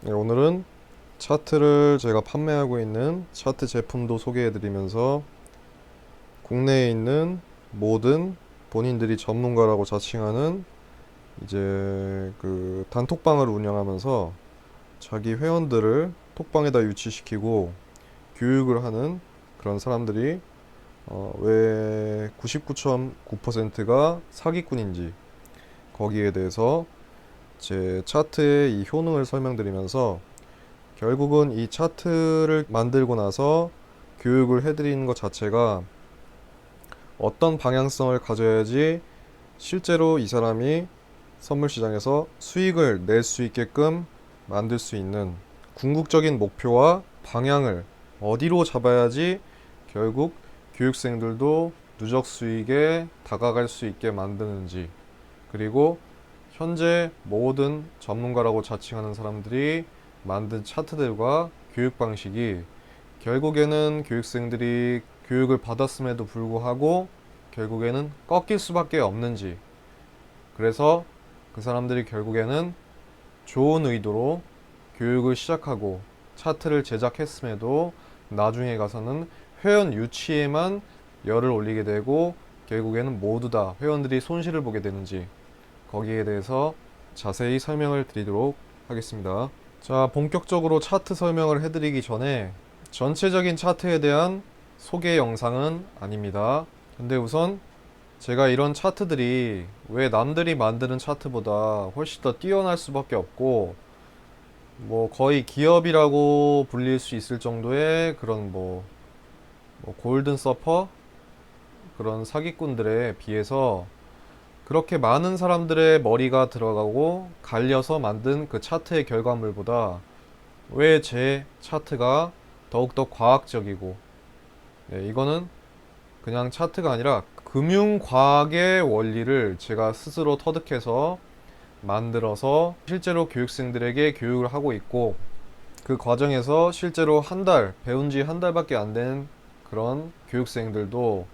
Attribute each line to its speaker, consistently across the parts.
Speaker 1: 네, 오늘은 차트를 제가 판매하고 있는 차트 제품도 소개해드리면서 국내에 있는 모든 본인들이 전문가라고 자칭하는 이제 그 단톡방을 운영하면서 자기 회원들을 톡방에다 유치시키고 교육을 하는 그런 사람들이 왜 99.9%가 사기꾼인지 거기에 대해서 제 차트의 이 효능을 설명드리면서 결국은 이 차트를 만들고 나서 교육을 해드리는 것 자체가 어떤 방향성을 가져야지 실제로 이 사람이 선물 시장에서 수익을 낼 수 있게끔 만들 수 있는 궁극적인 목표와 방향을 어디로 잡아야지 결국 교육생들도 누적 수익에 다가갈 수 있게 만드는지, 그리고 현재 모든 전문가라고 자칭하는 사람들이 만든 차트들과 교육 방식이 결국에는 교육생들이 교육을 받았음에도 불구하고 결국에는 꺾일 수밖에 없는지, 그래서 그 사람들이 결국에는 좋은 의도로 교육을 시작하고 차트를 제작했음에도 나중에 가서는 회원 유치에만 열을 올리게 되고 결국에는 모두 다 회원들이 손실을 보게 되는지, 거기에 대해서 자세히 설명을 드리도록 하겠습니다. 자, 본격적으로 차트 설명을 해드리기 전에 전체적인 차트에 대한 소개 영상은 아닙니다. 근데 우선 제가 이런 차트들이 왜 남들이 만드는 차트보다 훨씬 더 뛰어날 수밖에 없고, 뭐 거의 기업이라고 불릴 수 있을 정도의 그런 뭐 골든 서퍼 그런 사기꾼들에 비해서 그렇게 많은 사람들의 머리가 들어가고 갈려서 만든 그 차트의 결과물보다 왜 제 차트가 더욱더 과학적이고, 네, 이거는 그냥 차트가 아니라 금융과학의 원리를 제가 스스로 터득해서 만들어서 실제로 교육생들에게 교육을 하고 있고, 그 과정에서 실제로 한 달, 배운 지 한 달밖에 안 된 그런 교육생들도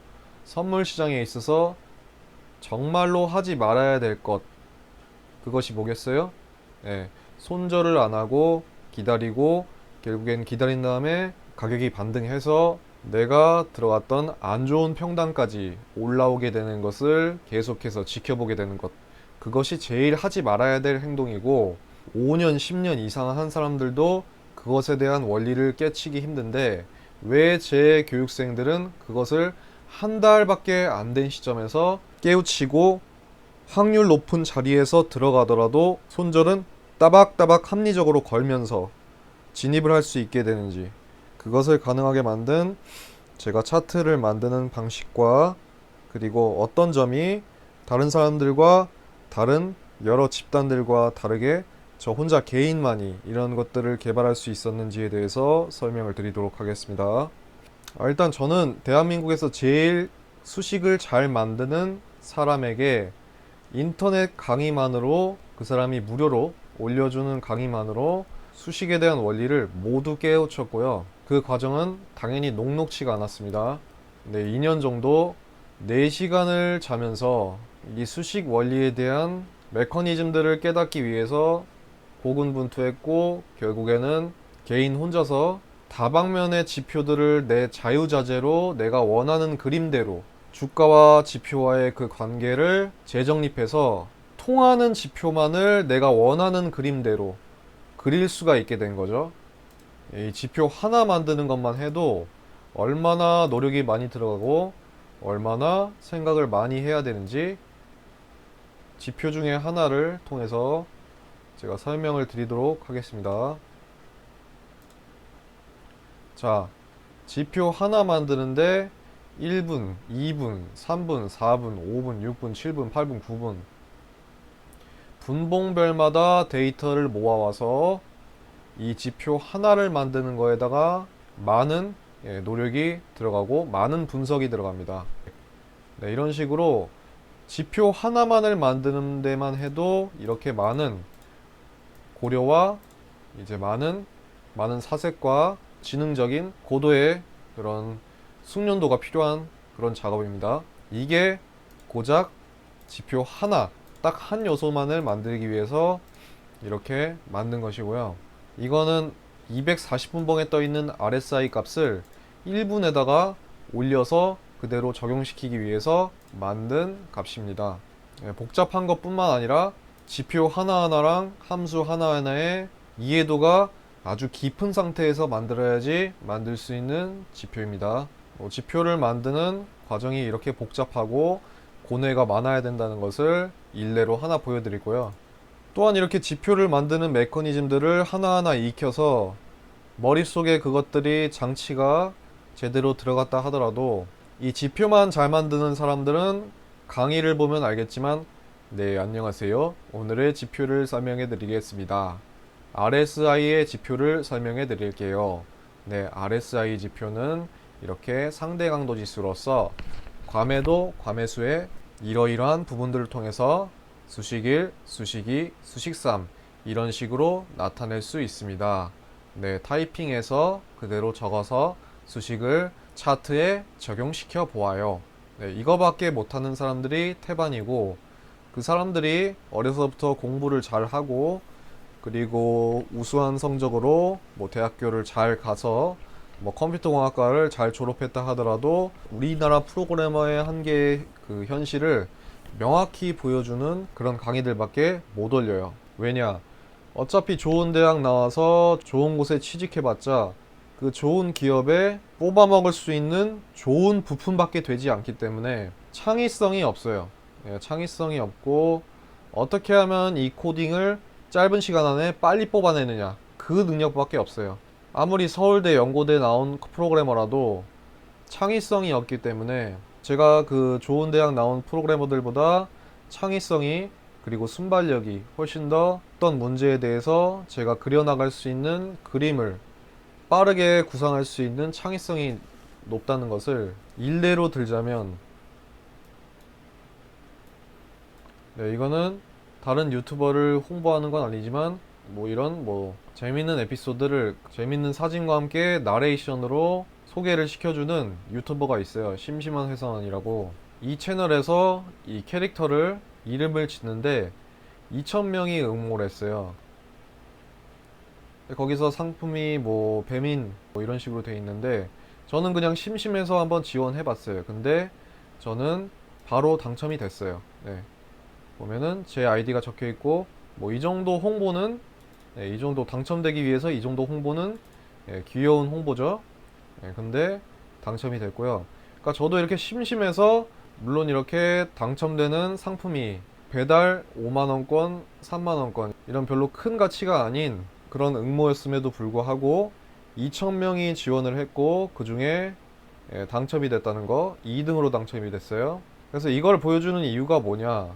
Speaker 1: 선물 시장에 있어서 정말로 하지 말아야 될 것, 그것이 뭐겠어요? 예, 손절을 안 하고 기다리고 결국엔 기다린 다음에 가격이 반등해서 내가 들어갔던 안 좋은 평단까지 올라오게 되는 것을 계속해서 지켜보게 되는 것. 그것이 제일 하지 말아야 될 행동이고, 5년, 10년 이상 한 사람들도 그것에 대한 원리를 깨치기 힘든데 왜 제 교육생들은 그것을 한 달밖에 안 된 시점에서 깨우치고 확률 높은 자리에서 들어가더라도 손절은 따박따박 합리적으로 걸면서 진입을 할 수 있게 되는지, 그것을 가능하게 만든 제가 차트를 만드는 방식과 그리고 어떤 점이 다른 사람들과 다른 여러 집단들과 다르게 저 혼자 개인만이 이런 것들을 개발할 수 있었는지에 대해서 설명을 드리도록 하겠습니다. 일단 저는 대한민국에서 제일 수식을 잘 만드는 사람에게 인터넷 강의만으로, 그 사람이 무료로 올려주는 강의만으로 수식에 대한 원리를 모두 깨우쳤고요. 그 과정은 당연히 녹록치가 않았습니다. 네, 2년 정도 4시간을 자면서 이 수식 원리에 대한 메커니즘들을 깨닫기 위해서 고군분투했고, 결국에는 개인 혼자서 다방면의 지표들을 내 자유자재로 내가 원하는 그림대로 주가와 지표와의 그 관계를 재정립해서 통하는 지표만을 내가 원하는 그림대로 그릴 수가 있게 된 거죠. 이 지표 하나 만드는 것만 해도 얼마나 노력이 많이 들어가고 얼마나 생각을 많이 해야 되는지 지표 중에 하나를 통해서 제가 설명을 드리도록 하겠습니다. 자, 지표 하나 만드는데 1분, 2분, 3분, 4분, 5분, 6분, 7분, 8분, 9분 분봉별마다 데이터를 모아와서 이 지표 하나를 만드는 거에다가 많은 노력이 들어가고 많은 분석이 들어갑니다. 네, 이런 식으로 지표 하나만을 만드는 데만 해도 이렇게 많은 고려와 이제 많은 사색과 지능적인 고도의 그런 숙련도가 필요한 그런 작업입니다. 이게 고작 지표 하나, 딱 한 요소만을 만들기 위해서 이렇게 만든 것이고요. 이거는 240분봉에 떠있는 RSI 값을 1분에다가 올려서 그대로 적용시키기 위해서 만든 값입니다. 복잡한 것뿐만 아니라 지표 하나하나랑 함수 하나하나의 이해도가 아주 깊은 상태에서 만들어야지 만들 수 있는 지표입니다. 지표를 만드는 과정이 이렇게 복잡하고 고뇌가 많아야 된다는 것을 일례로 하나 보여드리고요. 또한 이렇게 지표를 만드는 메커니즘들을 하나하나 익혀서 머릿속에 그것들이 장치가 제대로 들어갔다 하더라도 이 지표만 잘 만드는 사람들은 강의를 보면 알겠지만, 네, 안녕하세요. 오늘의 지표를 설명해 드리겠습니다. RSI의 지표를 설명해 드릴게요. 네, RSI 지표는 이렇게 상대 강도 지수로서 괌에도 괌해수의 이러이러한 부분들을 통해서 수식 1, 수식 2, 수식 3 이런 식으로 나타낼 수 있습니다. 네, 타이핑해서 그대로 적어서 수식을 차트에 적용시켜 보아요. 네, 이거밖에 못하는 사람들이 태반이고, 그 사람들이 어려서부터 공부를 잘 하고 그리고 우수한 성적으로 뭐 대학교를 잘 가서 뭐 컴퓨터공학과를 잘 졸업했다 하더라도 우리나라 프로그래머의 한계의 그 현실을 명확히 보여주는 그런 강의들밖에 못 올려요. 왜냐? 어차피 좋은 대학 나와서 좋은 곳에 취직해봤자 그 좋은 기업에 뽑아먹을 수 있는 좋은 부품밖에 되지 않기 때문에 창의성이 없어요. 창의성이 없고, 어떻게 하면 이 코딩을 짧은 시간 안에 빨리 뽑아내느냐, 그 능력밖에 없어요. 아무리 서울대, 연고대 나온 프로그래머라도 창의성이 없기 때문에 제가 그 좋은 대학 나온 프로그래머들보다 창의성이 그리고 순발력이 훨씬 더 어떤 문제에 대해서 제가 그려나갈 수 있는 그림을 빠르게 구상할 수 있는 창의성이 높다는 것을 일례로 들자면, 네, 이거는 다른 유튜버를 홍보하는 건 아니지만 뭐 이런 뭐 재밌는 에피소드를 재밌는 사진과 함께 나레이션으로 소개를 시켜주는 유튜버가 있어요. 심심한 회사원이라고. 이 채널에서 이 캐릭터를 이름을 짓는데 2,000명이 응모를 했어요. 거기서 상품이 뭐 배민 뭐 이런 식으로 돼 있는데, 저는 그냥 심심해서 한번 지원해 봤어요. 근데 저는 바로 당첨이 됐어요. 네. 보면은 제 아이디가 적혀 있고, 뭐 이 정도 홍보는, 네, 이 정도 당첨되기 위해서 이 정도 홍보는, 네, 귀여운 홍보죠. 네, 근데 당첨이 됐고요. 그러니까 저도 이렇게 심심해서, 물론 이렇게 당첨되는 상품이 배달 5만원권, 3만원권 이런 별로 큰 가치가 아닌 그런 응모였음에도 불구하고 2,000명이 지원을 했고 그 중에 당첨이 됐다는 거, 2등으로 당첨이 됐어요. 그래서 이걸 보여주는 이유가 뭐냐,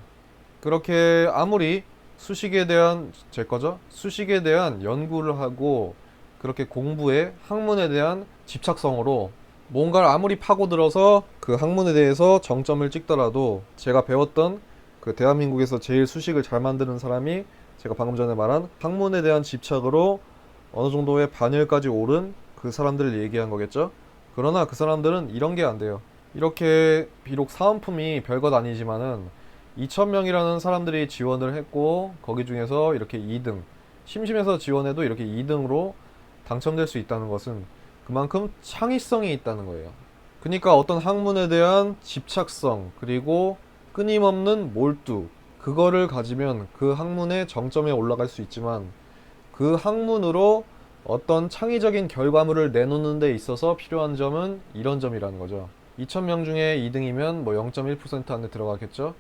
Speaker 1: 그렇게 아무리 수식에 대한, 제 거죠? 수식에 대한 연구를 하고 그렇게 공부에 학문에 대한 집착성으로 뭔가를 아무리 파고들어서 그 학문에 대해서 정점을 찍더라도, 제가 배웠던 그 대한민국에서 제일 수식을 잘 만드는 사람이 제가 방금 전에 말한 학문에 대한 집착으로 어느 정도의 반열까지 오른 그 사람들을 얘기한 거겠죠? 그러나 그 사람들은 이런 게 안 돼요. 이렇게 비록 사은품이 별것 아니지만은 2,000명이라는 사람들이 지원을 했고 거기 중에서 이렇게 2등, 심심해서 지원해도 이렇게 2등으로 당첨될 수 있다는 것은 그만큼 창의성이 있다는 거예요. 그러니까 어떤 학문에 대한 집착성 그리고 끊임없는 몰두, 그거를 가지면 그 학문의 정점에 올라갈 수 있지만, 그 학문으로 어떤 창의적인 결과물을 내놓는 데 있어서 필요한 점은 이런 점이라는 거죠. 2,000명 중에 2등이면 뭐 0.1% 안에 들어가겠죠.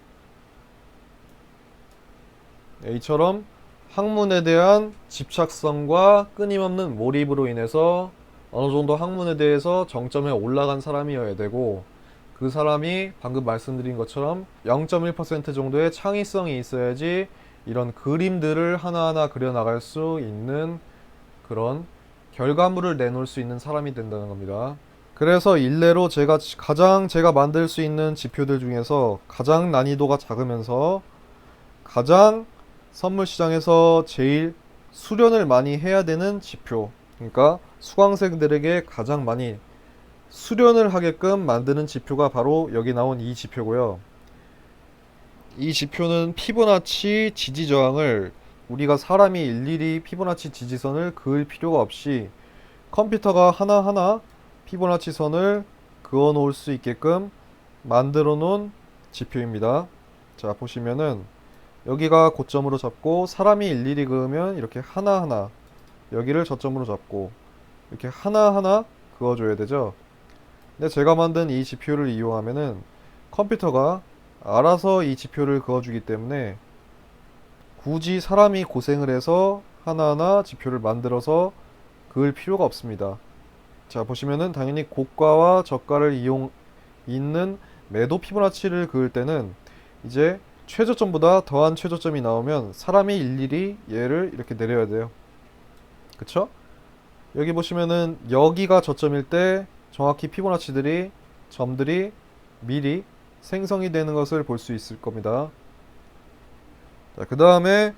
Speaker 1: 이처럼 학문에 대한 집착성과 끊임없는 몰입으로 인해서 어느 정도 학문에 대해서 정점에 올라간 사람이어야 되고, 그 사람이 방금 말씀드린 것처럼 0.1% 정도의 창의성이 있어야지 이런 그림들을 하나하나 그려나갈 수 있는 그런 결과물을 내놓을 수 있는 사람이 된다는 겁니다. 그래서 일례로 제가 만들 수 있는 지표들 중에서 가장 난이도가 작으면서 가장 선물 시장에서 제일 수련을 많이 해야 되는 지표, 그러니까 수강생들에게 가장 많이 수련을 하게끔 만드는 지표가 바로 여기 나온 이 지표고요. 이 지표는 피보나치 지지저항을 우리가 사람이 일일이 피보나치 지지선을 그을 필요가 없이 컴퓨터가 하나하나 피보나치 선을 그어 놓을 수 있게끔 만들어 놓은 지표입니다. 자, 보시면은 여기가 고점으로 잡고 사람이 일일이 그으면 이렇게 하나하나 여기를 저점으로 잡고 이렇게 하나하나 그어줘야 되죠. 근데 제가 만든 이 지표를 이용하면은 컴퓨터가 알아서 이 지표를 그어주기 때문에 굳이 사람이 고생을 해서 하나하나 지표를 만들어서 그을 필요가 없습니다. 자, 보시면은 당연히 고가와 저가를 있는 매도 피보나치를 그을 때는 이제 최저점보다 더한 최저점이 나오면 사람이 일일이 얘를 이렇게 내려야 돼요. 그쵸? 여기 보시면은 여기가 저점일 때 정확히 피보나치들이 점들이 미리 생성이 되는 것을 볼 수 있을 겁니다. 자, 그 다음에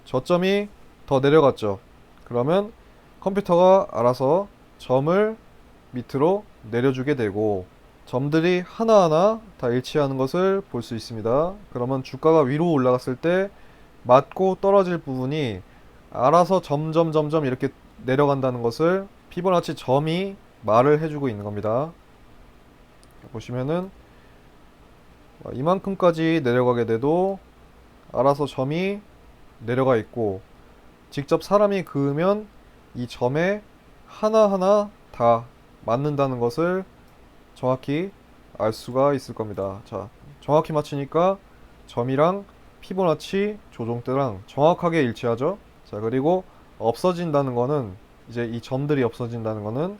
Speaker 1: 저점이 더 내려갔죠. 그러면 컴퓨터가 알아서 점을 밑으로 내려주게 되고 점들이 하나하나 다 일치하는 것을 볼 수 있습니다. 그러면 주가가 위로 올라갔을 때 맞고 떨어질 부분이 알아서 점점 이렇게 내려간다는 것을 피보나치 점이 말을 해주고 있는 겁니다. 보시면은 이만큼까지 내려가게 돼도 알아서 점이 내려가 있고 직접 사람이 그으면 이 점에 하나하나 다 맞는다는 것을 정확히 알 수가 있을 겁니다. 자, 정확히 맞추니까 점이랑 피보나치 조종대랑 정확하게 일치하죠. 자, 그리고 없어진다는 거는 이제 이 점들이 없어진다는 거는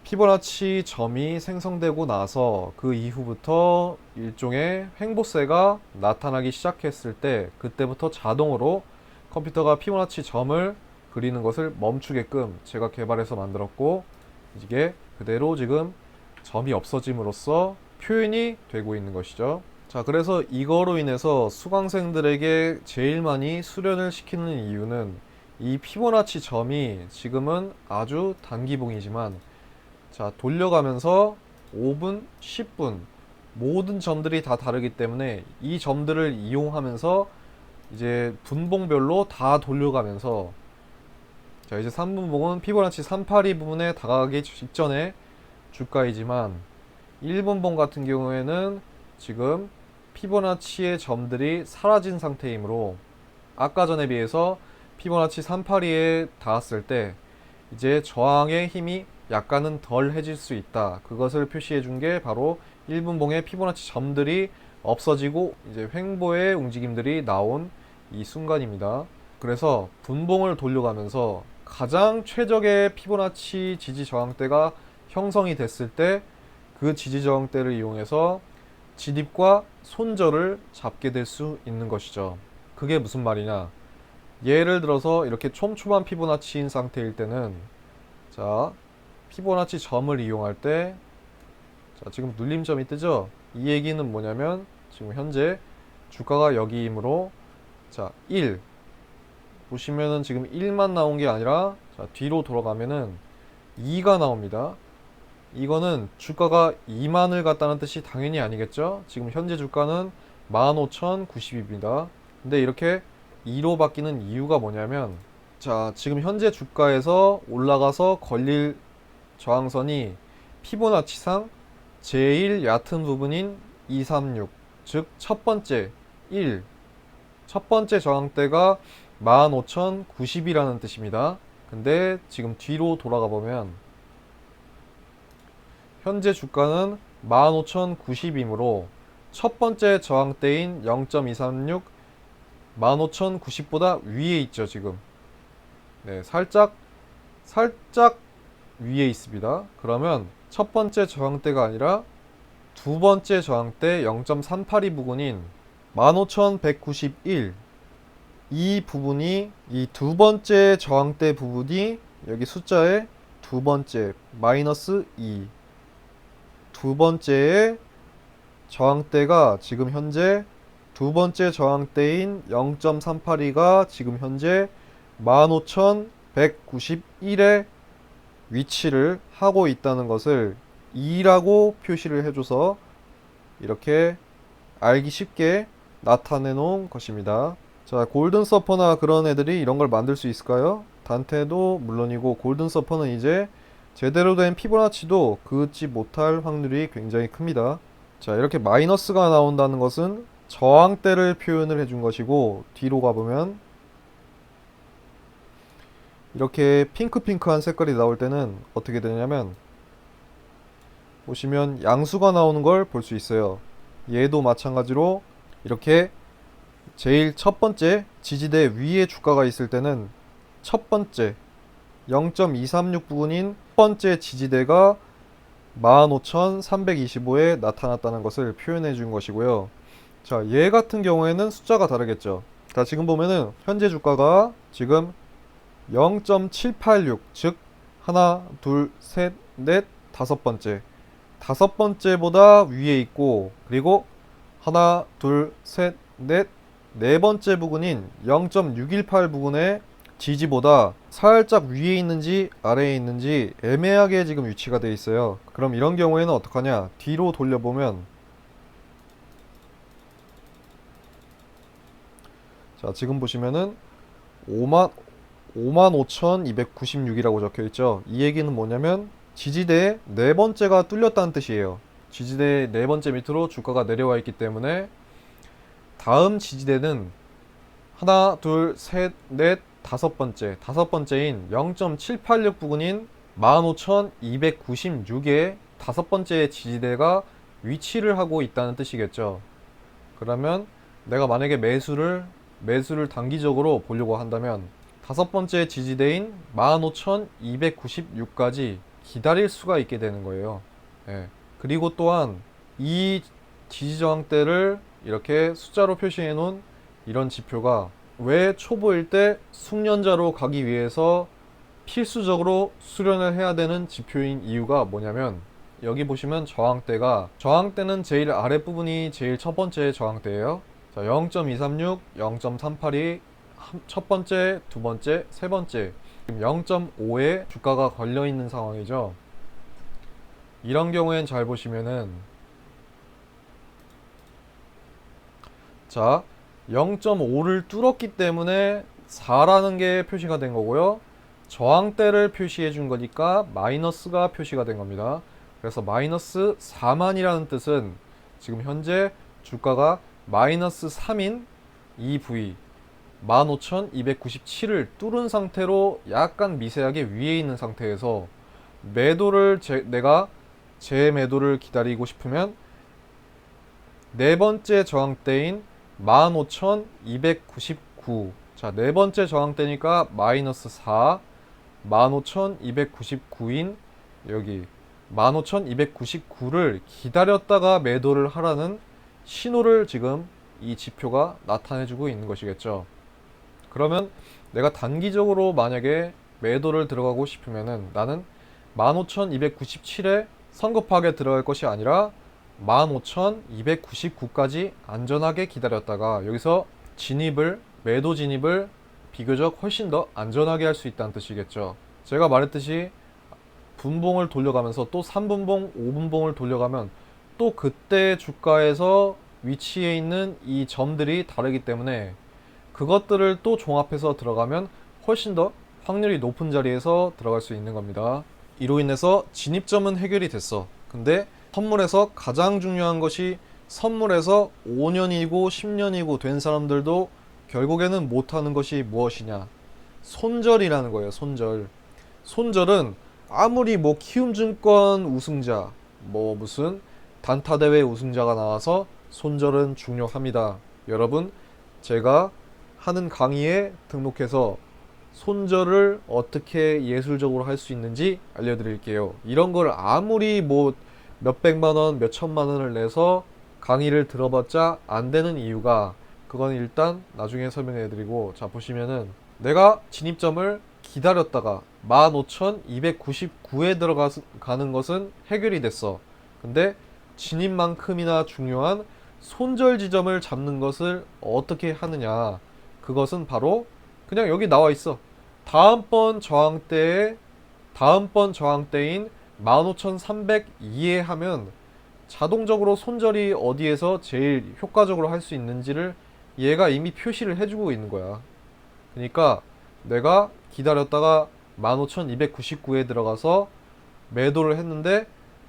Speaker 1: 피보나치 점이 생성되고 나서 그 이후부터 일종의 횡보세가 나타나기 시작했을 때 그때부터 자동으로 컴퓨터가 피보나치 점을 그리는 것을 멈추게끔 제가 개발해서 만들었고 이게 그대로 지금 점이 없어짐으로써 표현이 되고 있는 것이죠. 자, 그래서 이거로 인해서 수강생들에게 제일 많이 수련을 시키는 이유는 이 피보나치 점이 지금은 아주 단기봉이지만 자, 돌려가면서 5분, 10분 모든 점들이 다 다르기 때문에 이 점들을 이용하면서 이제 분봉별로 다 돌려가면서 자, 이제 3분봉은 피보나치 382 부분에 다가가기 직전에 주가이지만 1분봉 같은 경우에는 지금 피보나치의 점들이 사라진 상태이므로 아까 전에 비해서 피보나치 382에 닿았을 때 이제 저항의 힘이 약간은 덜 해질 수 있다. 그것을 표시해 준 게 바로 1분봉의 피보나치 점들이 없어지고 이제 횡보의 움직임들이 나온 이 순간입니다. 그래서 분봉을 돌려가면서 가장 최적의 피보나치 지지 저항대가 형성이 됐을 때 그 지지 저항대를 이용해서 진입과 손절을 잡게 될 수 있는 것이죠. 그게 무슨 말이냐? 예를 들어서 이렇게 촘촘한 피보나치인 상태일 때는 자, 피보나치 점을 이용할 때 자, 지금 눌림점이 뜨죠? 이 얘기는 뭐냐면 지금 현재 주가가 여기이므로 자, 1 보시면은 지금 1만 나온 게 아니라 자, 뒤로 돌아가면은 2가 나옵니다. 이거는 주가가 2만을 갔다는 뜻이 당연히 아니겠죠? 지금 현재 주가는 15,090입니다. 근데 이렇게 2로 바뀌는 이유가 뭐냐면 자, 지금 현재 주가에서 올라가서 걸릴 저항선이 피보나치상 제일 얕은 부분인 236, 즉 첫 번째 1, 첫 번째 저항대가 15,090이라는 뜻입니다. 근데 지금 뒤로 돌아가 보면 현재 주가는 15,090이므로 첫 번째 저항대인 0.236 15,090보다 위에 있죠, 지금. 네, 살짝 위에 있습니다. 그러면 첫 번째 저항대가 아니라 두 번째 저항대 0.382 부근인 15,191 이 부분이 이 두 번째 저항대 부분이 여기 숫자에 두 번째 마이너스 2 두 번째의 저항대가 지금 현재 두 번째 저항대인 0.382가 지금 현재 15,191의 위치를 하고 있다는 것을 2라고 표시를 해줘서 이렇게 알기 쉽게 나타내 놓은 것입니다. 자, 골든 서퍼나 그런 애들이 이런 걸 만들 수 있을까요? 단테도 물론이고 골든 서퍼는 이제 제대로 된 피보나치도 긋지 못할 확률이 굉장히 큽니다. 자, 이렇게 마이너스가 나온다는 것은 저항대를 표현을 해준 것이고, 뒤로 가보면 이렇게 핑크핑크한 색깔이 나올 때는 어떻게 되냐면, 보시면 양수가 나오는 걸 볼 수 있어요. 얘도 마찬가지로 이렇게 제일 첫 번째 지지대 위에 주가가 있을 때는 첫 번째 0.236 부근인 첫 번째 지지대가 15,325에 나타났다는 것을 표현해 준 것이고요. 자, 얘 같은 경우에는 숫자가 다르겠죠. 자, 지금 보면은 현재 주가가 지금 0.786, 즉 하나, 둘, 셋, 넷, 다섯 번째. 다섯 번째보다 위에 있고, 그리고 하나, 둘, 셋, 넷, 네 번째 부근인 0.618 부근의 지지보다 살짝 위에 있는지 아래에 있는지 애매하게 지금 위치가 되어 있어요. 그럼 이런 경우에는 어떡하냐? 뒤로 돌려보면, 자, 지금 보시면은 55,296이라고 적혀 있죠. 이 얘기는 뭐냐면 지지대 네 번째가 뚫렸다는 뜻이에요. 지지대 네 번째 밑으로 주가가 내려와 있기 때문에 다음 지지대는 하나, 둘, 셋, 넷, 다섯 번째인 0.786 부근인 15,296의 다섯 번째 지지대가 위치를 하고 있다는 뜻이겠죠. 그러면 내가 만약에 매수를 단기적으로 보려고 한다면 다섯 번째 지지대인 15,296까지 기다릴 수가 있게 되는 거예요. 예. 그리고 또한 이 지지저항대를 이렇게 숫자로 표시해 놓은 이런 지표가 왜 초보일 때 숙련자로 가기 위해서 필수적으로 수련을 해야 되는 지표인 이유가 뭐냐면, 여기 보시면 저항대는 제일 아랫부분이 제일 첫 번째 저항대예요. 자, 0.236, 0.382 첫 번째, 두 번째, 세 번째, 지금 0.5에 주가가 걸려 있는 상황이죠. 이런 경우엔 잘 보시면은, 자, 0.5를 뚫었기 때문에 4라는 게 표시가 된 거고요. 저항대를 표시해 준 거니까 마이너스가 표시가 된 겁니다. 그래서 마이너스 4만이라는 뜻은 지금 현재 주가가 마이너스 3인 이 부위 15,297을 뚫은 상태로 약간 미세하게 위에 있는 상태에서 내가 재매도를 기다리고 싶으면 네 번째 저항대인 15,299, 자, 네 번째 저항대니까 마이너스 4, 15,299인 여기 15,299를 기다렸다가 매도를 하라는 신호를 지금 이 지표가 나타내주고 있는 것이겠죠. 그러면 내가 단기적으로 만약에 매도를 들어가고 싶으면은 나는 15,297에 성급하게 들어갈 것이 아니라 15,299까지 안전하게 기다렸다가 여기서 매도 진입을 비교적 훨씬 더 안전하게 할 수 있다는 뜻이겠죠. 제가 말했듯이 분봉을 돌려가면서 또 3분봉, 5분봉을 돌려가면 또 그때 주가에서 위치해 있는 이 점들이 다르기 때문에 그것들을 또 종합해서 들어가면 훨씬 더 확률이 높은 자리에서 들어갈 수 있는 겁니다. 이로 인해서 진입점은 해결이 됐어. 근데 선물에서 가장 중요한 것이, 선물에서 5년이고 10년이고 된 사람들도 결국에는 못하는 것이 무엇이냐? 손절이라는 거예요. 손절은 아무리 뭐 키움증권 우승자, 뭐 무슨 단타대회 우승자가 나와서 손절은 중요합니다. 여러분, 제가 하는 강의에 등록해서 손절을 어떻게 예술적으로 할 수 있는지 알려드릴게요. 이런 걸 아무리 뭐 몇백만 원, 몇천만 원을 내서 강의를 들어봤자 안 되는 이유가, 그건 일단 나중에 설명해 드리고, 자, 보시면은 내가 진입점을 기다렸다가 15,299에 들어가는 것은 해결이 됐어. 근데 진입만큼이나 중요한 손절 지점을 잡는 것을 어떻게 하느냐, 그것은 바로 그냥 여기 나와 있어. 다음번 저항대인 15,302에 하면 자동적으로 손절이 어디에서 제일 효과적으로 할 수 있는지를 얘가 이미 표시를 해주고 있는 거야. 그러니까 내가 기다렸다가 15,299에 들어가서 매도를 했는데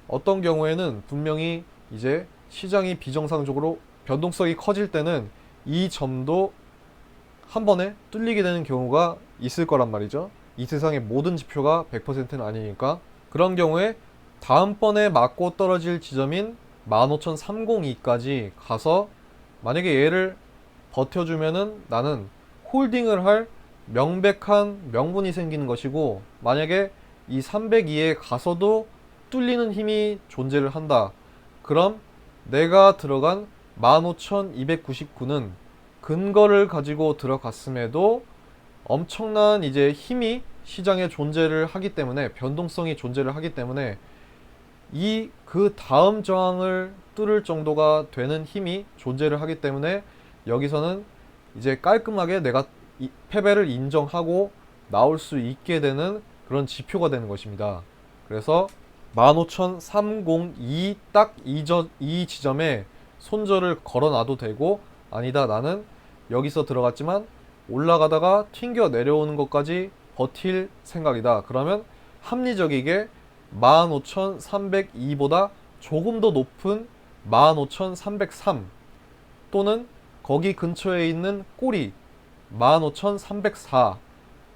Speaker 1: 어떤 경우에는 분명히 이제 시장이 비정상적으로 변동성이 커질 때는 이 점도 한 번에 뚫리게 되는 경우가 있을 거란 말이죠. 이 세상의 모든 지표가 100%는 아니니까. 그런 경우에 다음번에 맞고 떨어질 지점인 15,302까지 가서 만약에 얘를 버텨주면은 나는 홀딩을 할 명백한 명분이 생기는 것이고, 만약에 이 302에 가서도 뚫리는 힘이 존재를 한다. 그럼 내가 들어간 15,299는 근거를 가지고 들어갔음에도 엄청난 이제 힘이 시장에 존재를 하기 때문에, 변동성이 존재를 하기 때문에 이 그 다음 저항을 뚫을 정도가 되는 힘이 존재를 하기 때문에 여기서는 이제 깔끔하게 내가 패배를 인정하고 나올 수 있게 되는 그런 지표가 되는 것입니다. 그래서 15,302 딱 이 지점에 손절을 걸어놔도 되고, 아니다 나는 여기서 들어갔지만 올라가다가 튕겨 내려오는 것까지 버틸 생각이다. 그러면 합리적이게 15,302보다 조금 더 높은 15,303 또는 거기 근처에 있는 꼬리 15,304,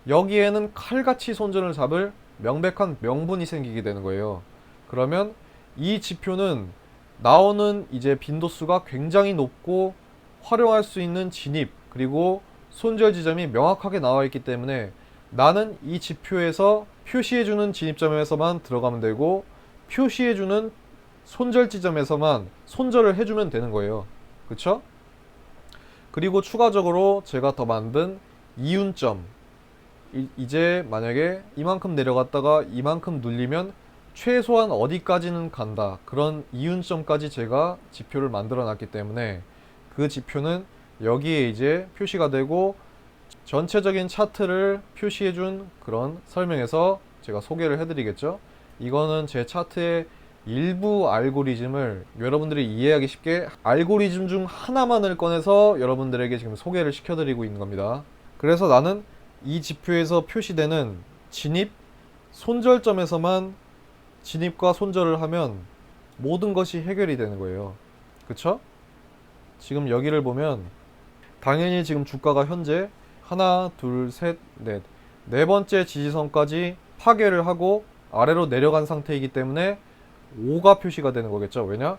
Speaker 1: 여기에는 칼같이 손절을 잡을 명백한 명분이 생기게 되는 거예요. 그러면 이 지표는 나오는 이제 빈도수가 굉장히 높고 활용할 수 있는 진입 그리고 손절 지점이 명확하게 나와 있기 때문에 나는 이 지표에서 표시해주는 진입점에서만 들어가면 되고, 표시해주는 손절 지점에서만 손절을 해주면 되는 거예요. 그쵸? 그리고 추가적으로 제가 더 만든 이윤점, 이제 만약에 이만큼 내려갔다가 이만큼 눌리면 최소한 어디까지는 간다, 그런 이윤점까지 제가 지표를 만들어 놨기 때문에 그 지표는 여기에 이제 표시가 되고, 전체적인 차트를 표시해준 그런 설명에서 제가 소개를 해드리겠죠. 이거는 제 차트의 일부 알고리즘을 여러분들이 이해하기 쉽게 알고리즘 중 하나만을 꺼내서 여러분들에게 지금 소개를 시켜드리고 있는 겁니다. 그래서 나는 이 지표에서 표시되는 진입, 손절점에서만 진입과 손절을 하면 모든 것이 해결이 되는 거예요. 그쵸? 지금 여기를 보면 당연히 지금 주가가 현재 하나, 둘, 셋, 넷, 네 번째 지지선까지 파괴를 하고 아래로 내려간 상태이기 때문에 5가 표시가 되는 거겠죠. 왜냐?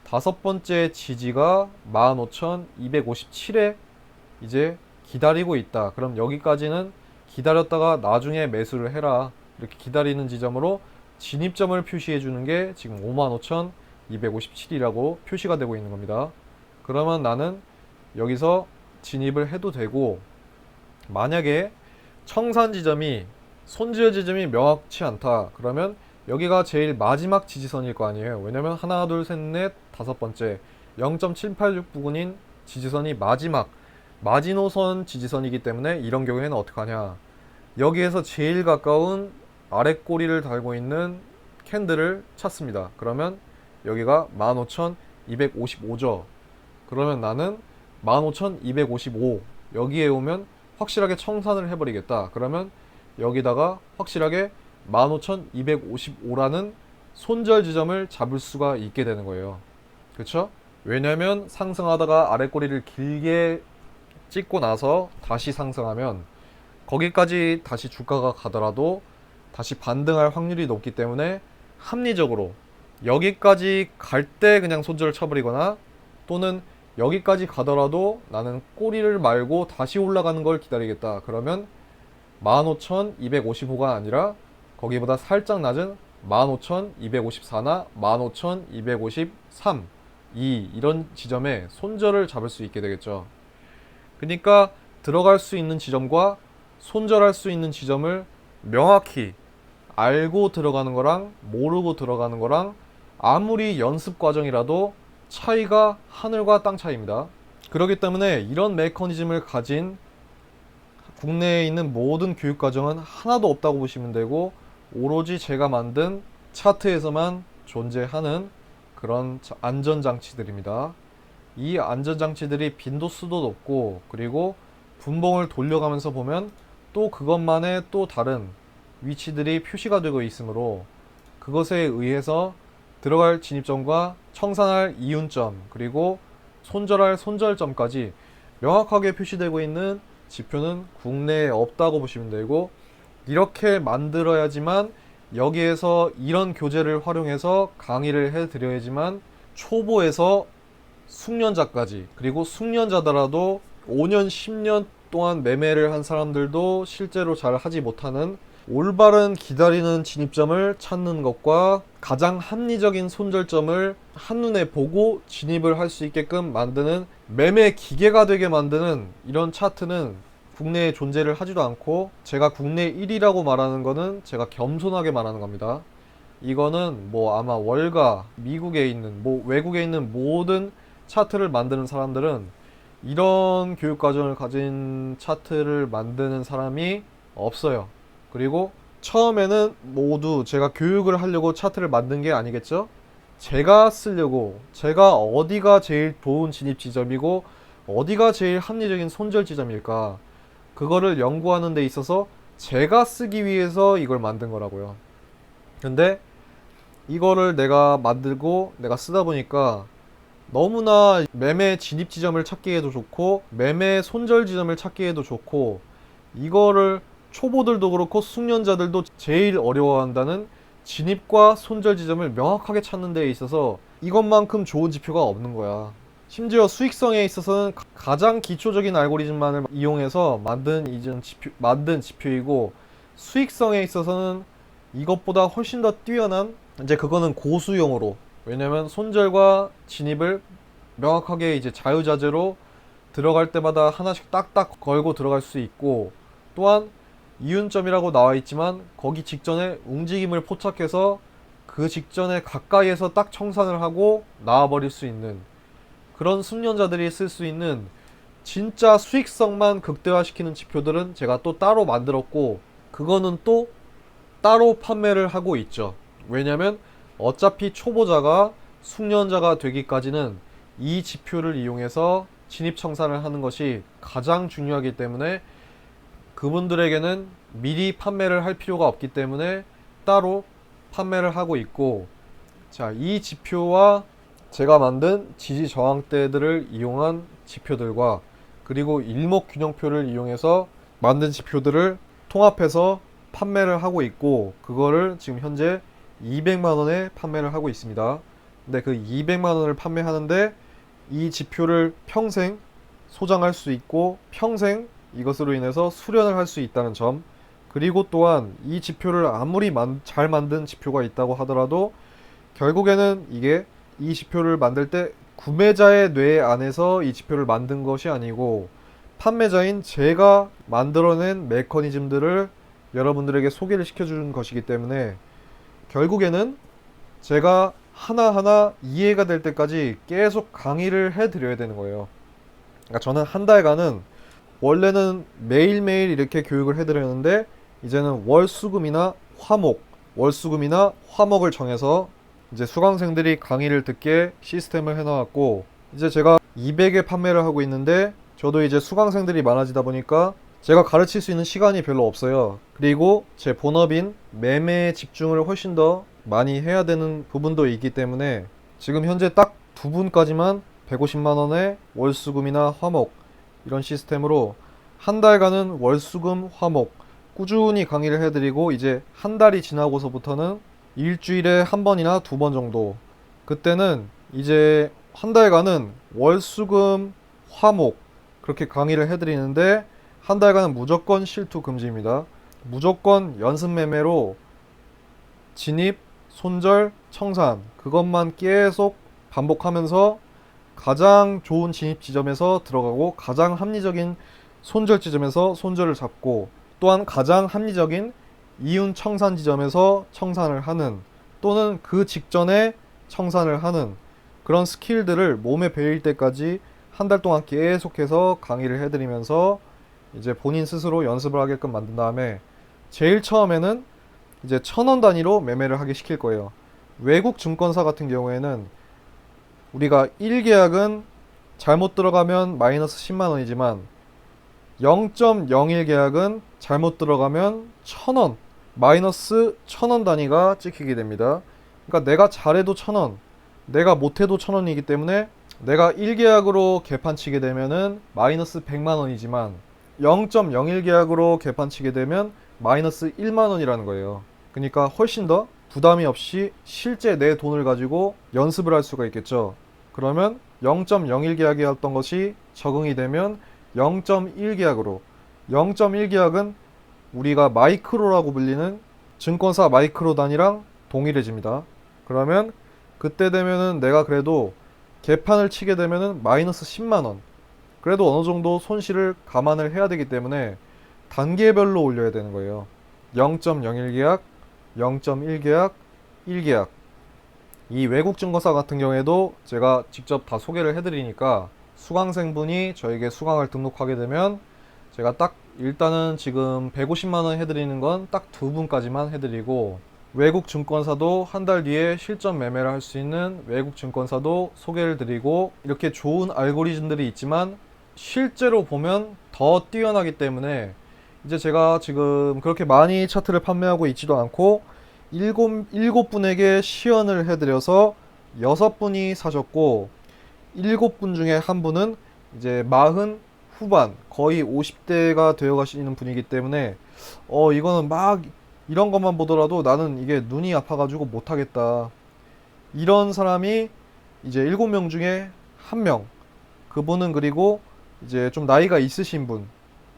Speaker 1: 다섯 번째 지지가 15,257에 이제 기다리고 있다. 그럼 여기까지는 기다렸다가 나중에 매수를 해라. 이렇게 기다리는 지점으로 진입점을 표시해 주는 게 지금 55,257이라고 표시가 되고 있는 겁니다. 그러면 나는 여기서 진입을 해도 되고, 만약에 청산 지점이 손절 지점이 명확치 않다. 그러면 여기가 제일 마지막 지지선일 거 아니에요. 왜냐면 하나, 둘, 셋, 넷, 다섯 번째 0.786 부근인 지지선이 마지막 마지노선 지지선이기 때문에 이런 경우에는 어떻게 하냐, 여기에서 제일 가까운 아래 꼬리를 달고 있는 캔들을 찾습니다. 그러면 여기가 15,255죠. 그러면 나는 15,255 여기에 오면 확실하게 청산을 해버리겠다. 그러면 여기다가 확실하게 15,255라는 손절 지점을 잡을 수가 있게 되는 거예요. 그쵸? 왜냐면 상승하다가 아래 꼬리를 길게 찍고 나서 다시 상승하면 거기까지 다시 주가가 가더라도 다시 반등할 확률이 높기 때문에 합리적으로 여기까지 갈 때 그냥 손절을 쳐버리거나, 또는 여기까지 가더라도 나는 꼬리를 말고 다시 올라가는 걸 기다리겠다. 그러면 15,255가 아니라 거기보다 살짝 낮은 15,254나 15,253, 이런 지점에 손절을 잡을 수 있게 되겠죠. 그러니까 들어갈 수 있는 지점과 손절할 수 있는 지점을 명확히 알고 들어가는 거랑 모르고 들어가는 거랑 아무리 연습 과정이라도 차이가 하늘과 땅 차이입니다. 그렇기 때문에 이런 메커니즘을 가진 국내에 있는 모든 교육과정은 하나도 없다고 보시면 되고, 오로지 제가 만든 차트에서만 존재하는 그런 안전장치들입니다. 이 안전장치들이 빈도수도 높고, 그리고 분봉을 돌려가면서 보면 또 그것만의 또 다른 위치들이 표시가 되고 있으므로 그것에 의해서 들어갈 진입점과 청산할 이윤점, 그리고 손절할 손절점까지 명확하게 표시되고 있는 지표는 국내에 없다고 보시면 되고, 이렇게 만들어야지만 여기에서 이런 교재를 활용해서 강의를 해드려야지만 초보에서 숙련자까지, 그리고 숙련자더라도 5년, 10년 동안 매매를 한 사람들도 실제로 잘 하지 못하는 올바른 기다리는 진입점을 찾는 것과 가장 합리적인 손절점을 한눈에 보고 진입을 할 수 있게끔 만드는 매매 기계가 되게 만드는 이런 차트는 국내에 존재를 하지도 않고, 제가 국내 1위라고 말하는 거는 제가 겸손하게 말하는 겁니다. 이거는 뭐 아마 월가, 미국에 있는, 뭐 외국에 있는 모든 차트를 만드는 사람들은 이런 교육 과정을 가진 차트를 만드는 사람이 없어요. 그리고 처음에는 모두 제가 교육을 하려고 차트를 만든 게 아니겠죠? 제가 쓰려고, 제가 어디가 제일 좋은 진입 지점이고 어디가 제일 합리적인 손절 지점일까, 그거를 연구하는 데 있어서 제가 쓰기 위해서 이걸 만든 거라고요. 근데 이거를 내가 만들고 내가 쓰다 보니까 너무나 매매 진입 지점을 찾기에도 좋고 매매 손절 지점을 찾기에도 좋고, 이거를 초보들도 그렇고 숙련자들도 제일 어려워한다는 진입과 손절 지점을 명확하게 찾는 데에 있어서 이것만큼 좋은 지표가 없는 거야. 심지어 수익성에 있어서는 가장 기초적인 알고리즘만을 이용해서 만든 지표이고, 수익성에 있어서는 이것보다 훨씬 더 뛰어난, 이제 그거는 고수용으로, 왜냐면 손절과 진입을 명확하게 이제 자유자재로 들어갈 때마다 하나씩 딱딱 걸고 들어갈 수 있고, 또한 이윤점이라고 나와 있지만 거기 직전에 움직임을 포착해서 그 직전에 가까이에서 딱 청산을 하고 나와버릴 수 있는, 그런 숙련자들이 쓸 수 있는 진짜 수익성만 극대화시키는 지표들은 제가 또 따로 만들었고, 그거는 또 따로 판매를 하고 있죠. 왜냐면 어차피 초보자가 숙련자가 되기까지는 이 지표를 이용해서 진입 청산을 하는 것이 가장 중요하기 때문에 그분들에게는 미리 판매를 할 필요가 없기 때문에 따로 판매를 하고 있고, 자, 이 지표와 제가 만든 지지 저항대들을 이용한 지표들과 그리고 일목균형표를 이용해서 만든 지표들을 통합해서 판매를 하고 있고, 그거를 지금 현재 200만원에 판매를 하고 있습니다. 근데 그 200만원을 판매하는데 이 지표를 평생 소장할 수 있고 평생 이것으로 인해서 수련을 할 수 있다는 점, 그리고 또한 이 지표를 아무리 잘 만든 지표가 있다고 하더라도 결국에는 이게 이 지표를 만들 때 구매자의 뇌 안에서 이 지표를 만든 것이 아니고 판매자인 제가 만들어낸 메커니즘들을 여러분들에게 소개를 시켜주는 것이기 때문에 결국에는 제가 하나하나 이해가 될 때까지 계속 강의를 해드려야 되는 거예요. 그러니까 저는 한 달간은, 원래는 매일매일 이렇게 교육을 해드렸는데 이제는 월수금이나 화목을 정해서 이제 수강생들이 강의를 듣게 시스템을 해놓았고, 이제 제가 200에 판매를 하고 있는데 저도 이제 수강생들이 많아지다 보니까 제가 가르칠 수 있는 시간이 별로 없어요. 그리고 제 본업인 매매에 집중을 훨씬 더 많이 해야 되는 부분도 있기 때문에 지금 현재 딱 두 분까지만 150만원의 월수금이나 화목, 이런 시스템으로 한 달간은 월수금 화목 꾸준히 강의를 해드리고, 이제 한 달이 지나고서부터는 일주일에 한 번이나 두 번 정도, 그때는 이제 한 달간은 월수금 화목 그렇게 강의를 해드리는데 한 달간은 무조건 실투 금지입니다. 무조건 연습 매매로 진입, 손절, 청산 그것만 계속 반복하면서 가장 좋은 진입 지점에서 들어가고 가장 합리적인 손절 지점에서 손절을 잡고, 또한 가장 합리적인 이윤 청산 지점에서 청산을 하는, 또는 그 직전에 청산을 하는 그런 스킬들을 몸에 배일 때까지 한 달 동안 계속해서 강의를 해드리면서 이제 본인 스스로 연습을 하게끔 만든 다음에 제일 처음에는 이제 1,000원 단위로 매매를 하게 시킬 거예요. 외국 증권사 같은 경우에는 우리가 1계약은 잘못 들어가면 마이너스 10만 원이지만 0.01 계약은 잘못 들어가면 1000원, 마이너스 1000원 단위가 찍히게 됩니다. 그러니까 내가 잘해도 1000원, 내가 못해도 1000원이기 때문에 내가 1계약으로 개판 치게 되면은 마이너스 100만 원이지만 0.01 계약으로 개판 치게 되면 마이너스 1만 원이라는 거예요. 그러니까 훨씬 더 부담이 없이 실제 내 돈을 가지고 연습을 할 수가 있겠죠. 그러면 0.01 계약이었던 것이 적응이 되면 0.1 계약으로, 0.1 계약은 우리가 마이크로라고 불리는 증권사 마이크로 단위랑 동일해집니다. 그러면 그때 되면은 내가 그래도 개판을 치게 되면은 마이너스 10만 원, 그래도 어느 정도 손실을 감안을 해야 되기 때문에 단계별로 올려야 되는 거예요. 0.01 계약, 0.1 계약, 1 계약. 이 외국 증권사 같은 경우에도 제가 직접 다 소개를 해드리니까 수강생분이 저에게 수강을 등록하게 되면 제가 딱 일단은 지금 150만 원 해드리는 건 딱 두 분까지만 해드리고, 외국 증권사도 한 달 뒤에 실전 매매를 할 수 있는 외국 증권사도 소개를 드리고, 이렇게 좋은 알고리즘들이 있지만 실제로 보면 더 뛰어나기 때문에 이제 제가 지금 그렇게 많이 차트를 판매하고 있지도 않고 일곱 분에게 시연을 해드려서 6분이 사셨고, 7분 중에 한 분은 이제 40 후반, 거의 50대가 되어 가시는 분이기 때문에 이거는 막 이런 것만 보더라도 나는 이게 눈이 아파가지고 못하겠다, 이런 사람이 이제 7명 중에 1명, 그분은 그리고 이제 좀 나이가 있으신 분,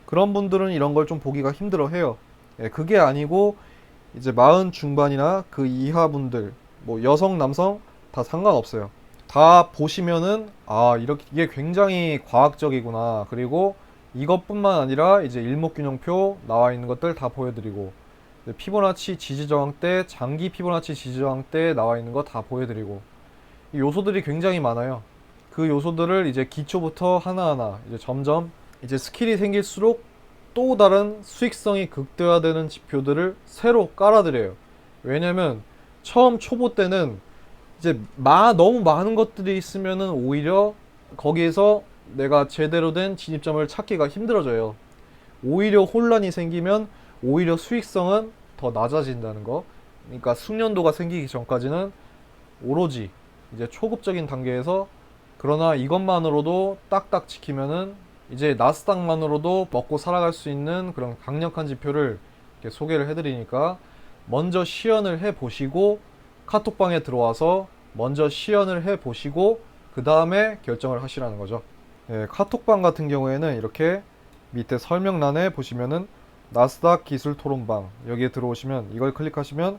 Speaker 1: 그런 분들은 이런 걸 좀 보기가 힘들어 해요. 예, 그게 아니고 이제 40 중반이나 그 이하 분들, 뭐 여성 남성 다 상관없어요. 다 보시면은 이렇게 이게 굉장히 과학적이구나, 그리고 이것뿐만 아니라 이제 일목균형표 나와 있는 것들 다 보여드리고, 피보나치 지지저항 때, 장기 피보나치 지지저항 때 나와 있는 거 다 보여드리고, 이 요소들이 굉장히 많아요. 그 요소들을 이제 기초부터 하나하나 이제 점점 이제 스킬이 생길수록 또 다른 수익성이 극대화되는 지표들을 새로 깔아드려요. 왜냐면 처음 초보 때는 이제 너무 많은 것들이 있으면은 오히려 거기에서 내가 제대로 된 진입점을 찾기가 힘들어져요. 오히려 혼란이 생기면 오히려 수익성은 더 낮아진다는 거. 그러니까 숙련도가 생기기 전까지는 오로지 이제 초급적인 단계에서, 그러나 이것만으로도 딱딱 지키면은 이제 나스닥만으로도 먹고 살아갈 수 있는 그런 강력한 지표를 이렇게 소개를 해드리니까 먼저 시연을 해보시고 카톡방에 들어와서 먼저 시연을 해보시고 그 다음에 결정을 하시라는 거죠. 예, 카톡방 같은 경우에는 이렇게 밑에 설명란에 보시면은 나스닥 기술 토론방, 여기에 들어오시면 이걸 클릭하시면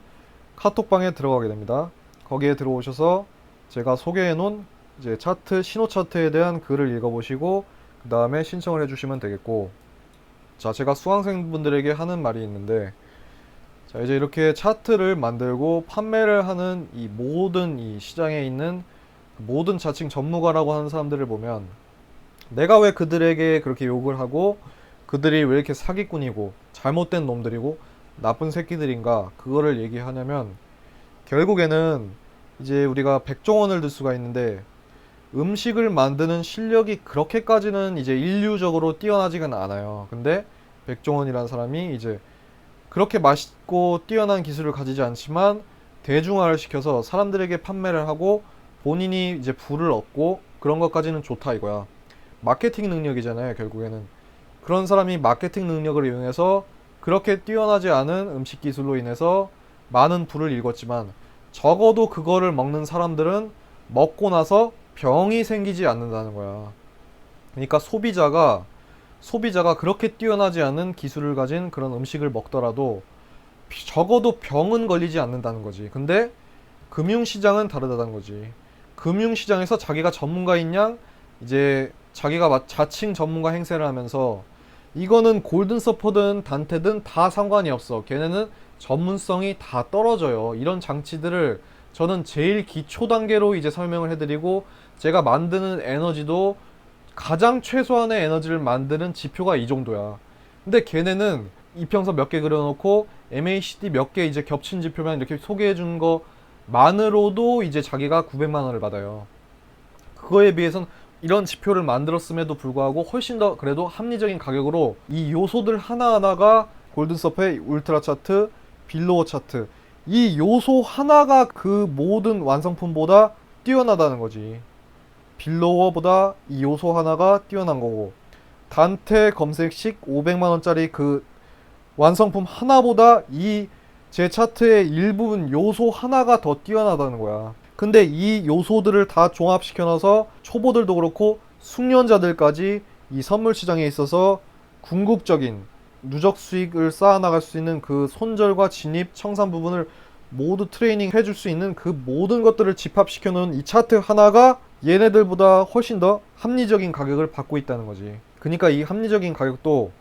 Speaker 1: 카톡방에 들어가게 됩니다. 거기에 들어오셔서 제가 소개해 놓은 이제 차트, 신호 차트에 대한 글을 읽어보시고 그 다음에 신청을 해주시면 되겠고, 자, 제가 수강생분들에게 하는 말이 있는데, 자, 이제 이렇게 차트를 만들고 판매를 하는 이 모든 이 시장에 있는 모든 자칭 전문가라고 하는 사람들을 보면 내가 왜 그들에게 그렇게 욕을 하고 그들이 왜 이렇게 사기꾼이고 잘못된 놈들이고 나쁜 새끼들인가, 그거를 얘기하냐면 결국에는 이제 우리가 백종원을 들 수가 있는데 음식을 만드는 실력이 그렇게까지는 이제 인류적으로 뛰어나지가 않아요. 근데 백종원이라는 사람이 이제 그렇게 맛있고 뛰어난 기술을 가지지 않지만 대중화를 시켜서 사람들에게 판매를 하고 본인이 이제 부를 얻고 그런 것까지는 좋다 이거야. 마케팅 능력이잖아요, 결국에는. 그런 사람이 마케팅 능력을 이용해서 그렇게 뛰어나지 않은 음식 기술로 인해서 많은 부를 일궜지만 적어도 그거를 먹는 사람들은 먹고 나서 병이 생기지 않는다는 거야. 그러니까 소비자가 그렇게 뛰어나지 않은 기술을 가진 그런 음식을 먹더라도 적어도 병은 걸리지 않는다는 거지. 근데 금융시장은 다르다는 거지. 금융시장에서 자기가 전문가인 양 이제 자기가 자칭 전문가 행세를 하면서, 이거는 골든서퍼든 단테든 다 상관이 없어. 걔네는 전문성이 다 떨어져요. 이런 장치들을 저는 제일 기초 단계로 이제 설명을 해드리고, 제가 만드는 에너지도 가장 최소한의 에너지를 만드는 지표가 이 정도야. 근데 걔네는 이평선 몇 개 그려놓고 MACD 몇 개 이제 겹친 지표만 이렇게 소개해준 것만으로도 이제 자기가 900만 원을 받아요. 그거에 비해서는 이런 지표를 만들었음에도 불구하고 훨씬 더 그래도 합리적인 가격으로 이 요소들 하나하나가 골든서페이, 울트라 차트, 빌로우 차트, 이 요소 하나가 그 모든 완성품보다 뛰어나다는 거지. 빌로워보다 이 요소 하나가 뛰어난 거고, 단테 검색식 500만원짜리 그 완성품 하나보다 이 제 차트의 일부분 요소 하나가 더 뛰어나다는 거야. 근데 이 요소들을 다 종합시켜 놔서 초보들도 그렇고 숙련자들까지 이 선물 시장에 있어서 궁극적인 누적 수익을 쌓아나갈 수 있는 그 손절과 진입, 청산 부분을 모두 트레이닝 해줄 수 있는 그 모든 것들을 집합시켜 놓은 이 차트 하나가 얘네들보다 훨씬 더 합리적인 가격을 받고 있다는 거지. 그러니까 이 합리적인 가격도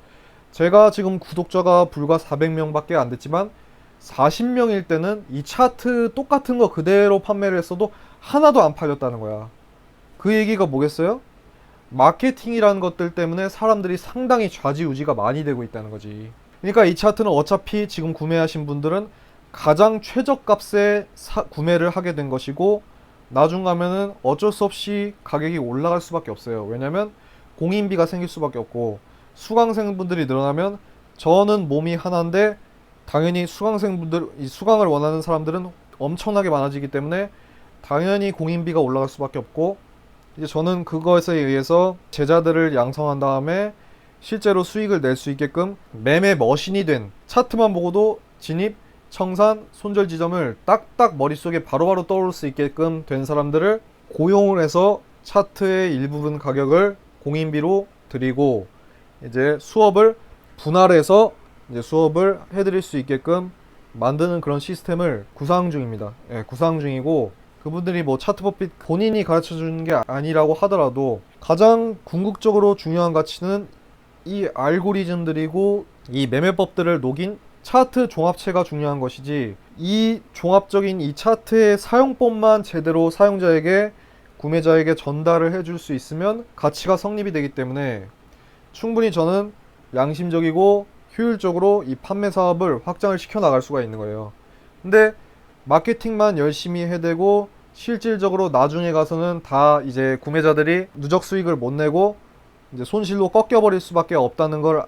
Speaker 1: 제가 지금 구독자가 불과 400명밖에 안 됐지만 40명일 때는 이 차트 똑같은 거 그대로 판매를 했어도 하나도 안 팔렸다는 거야. 그 얘기가 뭐겠어요? 마케팅이라는 것들 때문에 사람들이 상당히 좌지우지가 많이 되고 있다는 거지. 그러니까 이 차트는 어차피 지금 구매하신 분들은 가장 최저값에 구매를 하게 된 것이고, 나중 가면은 어쩔 수 없이 가격이 올라갈 수밖에 없어요. 왜냐면 공인비가 생길 수밖에 없고, 수강생분들이 늘어나면 저는 몸이 하나인데 당연히 수강생분들, 이 수강을 원하는 사람들은 엄청나게 많아지기 때문에 당연히 공인비가 올라갈 수밖에 없고, 이제 저는 그것에 의해서 제자들을 양성한 다음에 실제로 수익을 낼 수 있게끔 매매 머신이 된, 차트만 보고도 진입, 청산, 손절 지점을 딱딱 머릿속에 바로바로 떠오를 수 있게끔 된 사람들을 고용을 해서 차트의 일부분 가격을 공인비로 드리고, 이제 수업을 분할해서 이제 수업을 해드릴 수 있게끔 만드는 그런 시스템을 구상 중입니다. 예, 구상 중이고, 그분들이 뭐 차트법이 본인이 가르쳐 주는 게 아니라고 하더라도 가장 궁극적으로 중요한 가치는 이 알고리즘들이고 이 매매법들을 녹인 차트 종합체가 중요한 것이지, 이 종합적인 이 차트의 사용법만 제대로 사용자에게, 구매자에게 전달을 해줄 수 있으면 가치가 성립이 되기 때문에 충분히 저는 양심적이고 효율적으로 이 판매 사업을 확장을 시켜 나갈 수가 있는 거예요. 근데 마케팅만 열심히 해대고 실질적으로 나중에 가서는 다 이제 구매자들이 누적 수익을 못 내고 이제 손실로 꺾여버릴 수밖에 없다는 걸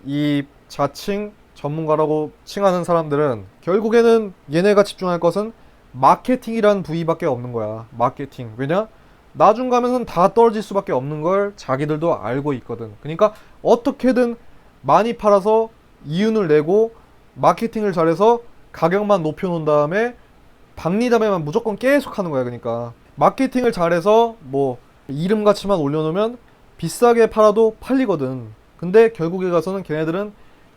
Speaker 1: 이 자칭 전문가라고 칭하는 사람들은 결국에는 얘네가 집중할 것은 마케팅이라는 부위밖에 없는 거야. 마케팅. 왜냐? 나중 가면은 다 떨어질 수밖에 없는 걸 자기들도 알고 있거든. 그러니까 어떻게든 많이 팔아서 이윤을 내고 마케팅을 잘해서 가격만 높여놓은 다음에 박리담에만 무조건 계속 하는 거야. 그러니까 마케팅을 잘해서 뭐 이름 가치만 올려놓으면 비싸게 팔아도 팔리거든. 근데 결국에 가서는 걔네들은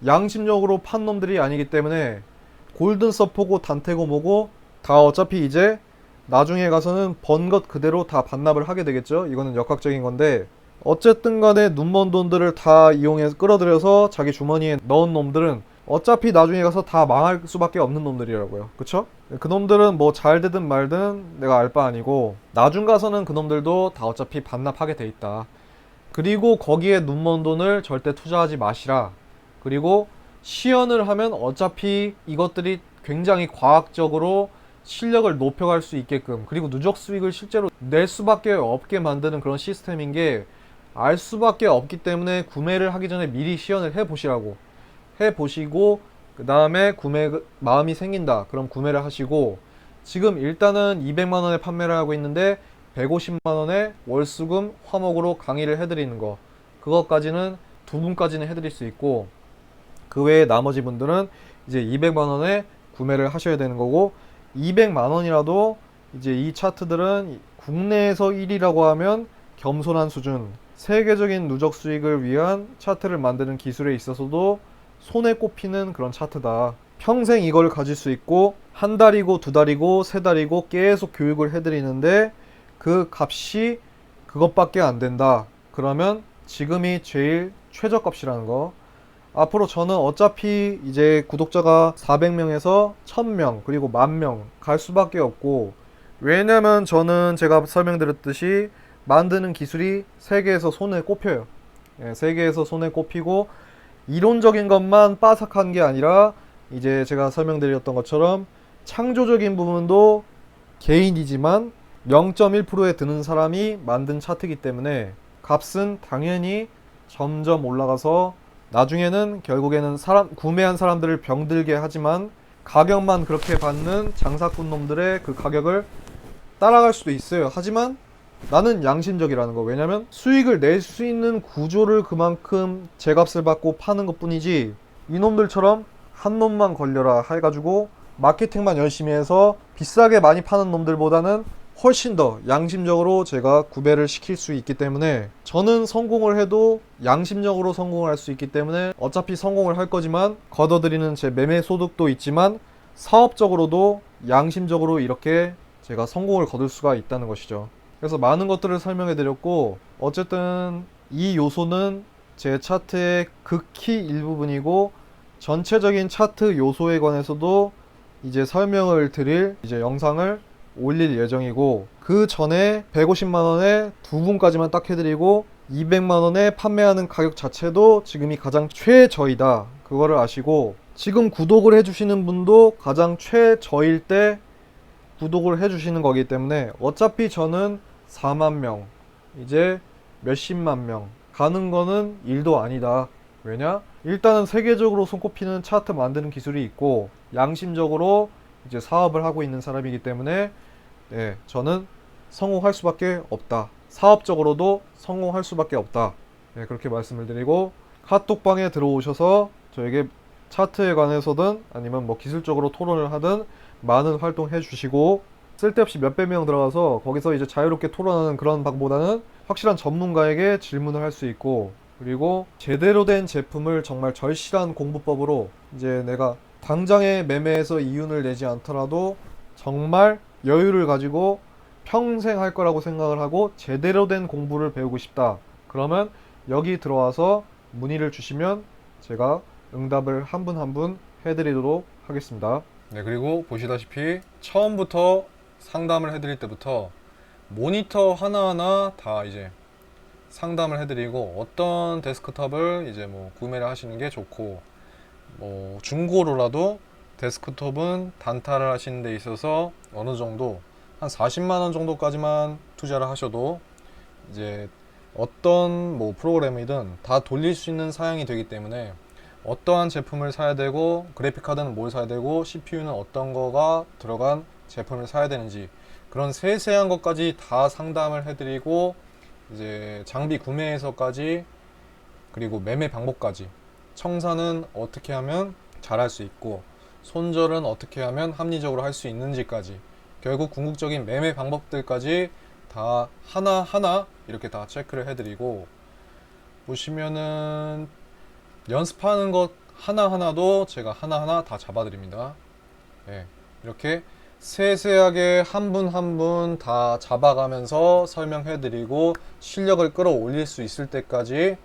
Speaker 1: 양심적으로 판 놈들이 아니기 때문에 골든서포고 단테고 뭐고 다 어차피 이제 나중에 가서는 번 것 그대로 다 반납을 하게 되겠죠. 이거는 역학적인 건데, 어쨌든 간에 눈먼 돈들을 다 이용해서 끌어들여서 자기 주머니에 넣은 놈들은 어차피 나중에 가서 다 망할 수밖에 없는 놈들이라고요. 그쵸? 그 놈들은 뭐 잘 되든 말든 내가 알 바 아니고, 나중 가서는 그 놈들도 다 어차피 반납하게 돼 있다. 그리고 거기에 눈먼 돈을 절대 투자하지 마시라. 그리고 시연을 하면 어차피 이것들이 굉장히 과학적으로 실력을 높여갈 수 있게끔, 그리고 누적 수익을 실제로 낼 수밖에 없게 만드는 그런 시스템인 게 알 수밖에 없기 때문에 구매를 하기 전에 미리 시연을 해보시라고. 해보시고 그 다음에 구매 마음이 생긴다 그럼 구매를 하시고, 지금 일단은 200만원에 판매를 하고 있는데 150만원에 월수금 화목으로 강의를 해드리는 거, 그것까지는 두 분까지는 해드릴 수 있고, 그 외에 나머지 분들은 이제 200만원에 구매를 하셔야 되는 거고, 200만원이라도 이제 이 차트들은 국내에서 1위라고 하면 겸손한 수준, 세계적인 누적 수익을 위한 차트를 만드는 기술에 있어서도 손에 꼽히는 그런 차트다. 평생 이걸 가질 수 있고, 한 달이고 두 달이고 세 달이고 계속 교육을 해드리는데 그 값이 그것밖에 안 된다. 그러면 지금이 제일 최저값이라는 거. 앞으로 저는 어차피 이제 구독자가 400명에서 1000명 그리고 10,000명 갈 수밖에 없고, 왜냐면 저는 제가 설명드렸듯이 만드는 기술이 세계에서 손에 꼽혀요. 예, 세계에서 손에 꼽히고, 이론적인 것만 빠삭한 게 아니라 이제 제가 설명드렸던 것처럼 창조적인 부분도 개인이지만 0.1%에 드는 사람이 만든 차트이기 때문에 값은 당연히 점점 올라가서 나중에는 결국에는 구매한 사람들을 병들게 하지만 가격만 그렇게 받는 장사꾼 놈들의 그 가격을 따라갈 수도 있어요. 하지만 나는 양심적이라는 거. 왜냐면 수익을 낼 수 있는 구조를 그만큼 제값을 받고 파는 것 뿐이지, 이놈들처럼 한 놈만 걸려라 해가지고 마케팅만 열심히 해서 비싸게 많이 파는 놈들보다는 훨씬 더 양심적으로 제가 구매를 시킬 수 있기 때문에, 저는 성공을 해도 양심적으로 성공을 할 수 있기 때문에 어차피 성공을 할 거지만 걷어들이는 제 매매 소득도 있지만 사업적으로도 양심적으로 이렇게 제가 성공을 거둘 수가 있다는 것이죠. 그래서 많은 것들을 설명해 드렸고, 어쨌든 이 요소는 제 차트의 극히 일부분이고 전체적인 차트 요소에 관해서도 이제 설명을 드릴 이제 영상을 올릴 예정이고, 그 전에 150만원에 두 분까지만 딱 해드리고 200만원에 판매하는 가격 자체도 지금이 가장 최저이다, 그거를 아시고, 지금 구독을 해주시는 분도 가장 최저일 때 구독을 해주시는 거기 때문에 어차피 저는 4만명 이제 몇십만 명 가는 거는 일도 아니다. 왜냐? 일단은 세계적으로 손꼽히는 차트 만드는 기술이 있고 양심적으로 이제 사업을 하고 있는 사람이기 때문에 네, 저는 성공할 수밖에 없다. 사업적으로도 성공할 수밖에 없다. 네, 그렇게 말씀을 드리고, 카톡방에 들어오셔서 저에게 차트에 관해서든 아니면 뭐 기술적으로 토론을 하든 많은 활동해 주시고, 쓸데없이 몇백 명 들어가서 거기서 이제 자유롭게 토론하는 그런 방법보다는 확실한 전문가에게 질문을 할 수 있고, 그리고 제대로 된 제품을 정말 절실한 공부법으로 이제 내가 당장의 매매에서 이윤을 내지 않더라도 정말 여유를 가지고 평생 할 거라고 생각을 하고 제대로 된 공부를 배우고 싶다. 그러면 여기 들어와서 문의를 주시면 제가 응답을 한 분 한 분 해드리도록 하겠습니다. 네, 그리고 보시다시피 처음부터 상담을 해드릴 때부터 모니터 하나하나 다 이제 상담을 해드리고, 어떤 데스크톱을 이제 뭐 구매를 하시는 게 좋고, 뭐 중고로라도 데스크톱은 단타를 하시는 데 있어서 어느 정도 한 40만원 정도까지만 투자를 하셔도 이제 어떤 뭐 프로그램이든 다 돌릴 수 있는 사양이 되기 때문에 어떠한 제품을 사야 되고, 그래픽 카드는 뭘 사야 되고, CPU는 어떤 거가 들어간 제품을 사야 되는지, 그런 세세한 것까지 다 상담을 해드리고, 이제 장비 구매에서까지, 그리고 매매 방법까지, 청산은 어떻게 하면 잘할 수 있고 손절은 어떻게 하면 합리적으로 할 수 있는지까지, 결국 궁극적인 매매 방법들까지 다 하나하나 이렇게 다 체크를 해드리고, 보시면은 연습하는 것 하나하나도 제가 하나하나 다 잡아드립니다. 네, 이렇게 세세하게 한 분 한 분 다 잡아가면서 설명해드리고 실력을 끌어올릴 수 있을 때까지,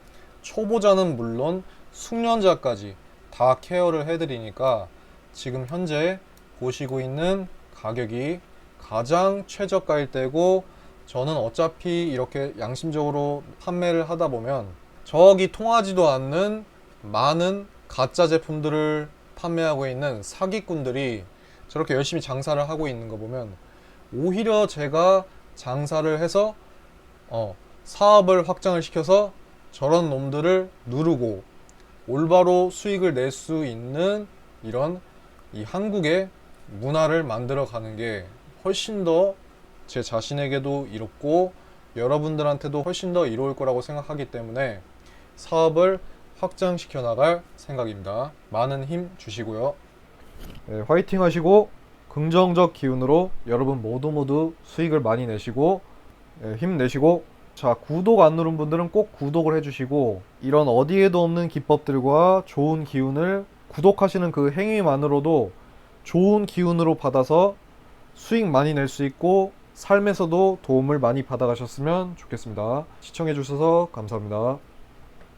Speaker 1: 초보자는 물론 숙련자까지 다 케어를 해드리니까 지금 현재 보시고 있는 가격이 가장 최저가일 때고, 저는 어차피 이렇게 양심적으로 판매를 하다 보면 저기 통하지도 않는 많은 가짜 제품들을 판매하고 있는 사기꾼들이 저렇게 열심히 장사를 하고 있는 거 보면, 오히려 제가 장사를 해서 사업을 확장을 시켜서 저런 놈들을 누르고 올바로 수익을 낼 수 있는 이런 이 한국의 문화를 만들어 가는 게 훨씬 더 제 자신에게도 이롭고 여러분들한테도 훨씬 더 이로울 거라고 생각하기 때문에 사업을 확장시켜 나갈 생각입니다. 많은 힘 주시고요. 네, 화이팅 하시고 긍정적 기운으로 여러분 모두 수익을 많이 내시고 힘내시고, 자, 구독 안 누른 분들은 꼭 구독을 해주시고, 이런 어디에도 없는 기법들과 좋은 기운을 구독하시는 그 행위만으로도 좋은 기운으로 받아서 수익 많이 낼 수 있고 삶에서도 도움을 많이 받아가셨으면 좋겠습니다. 시청해 주셔서 감사합니다.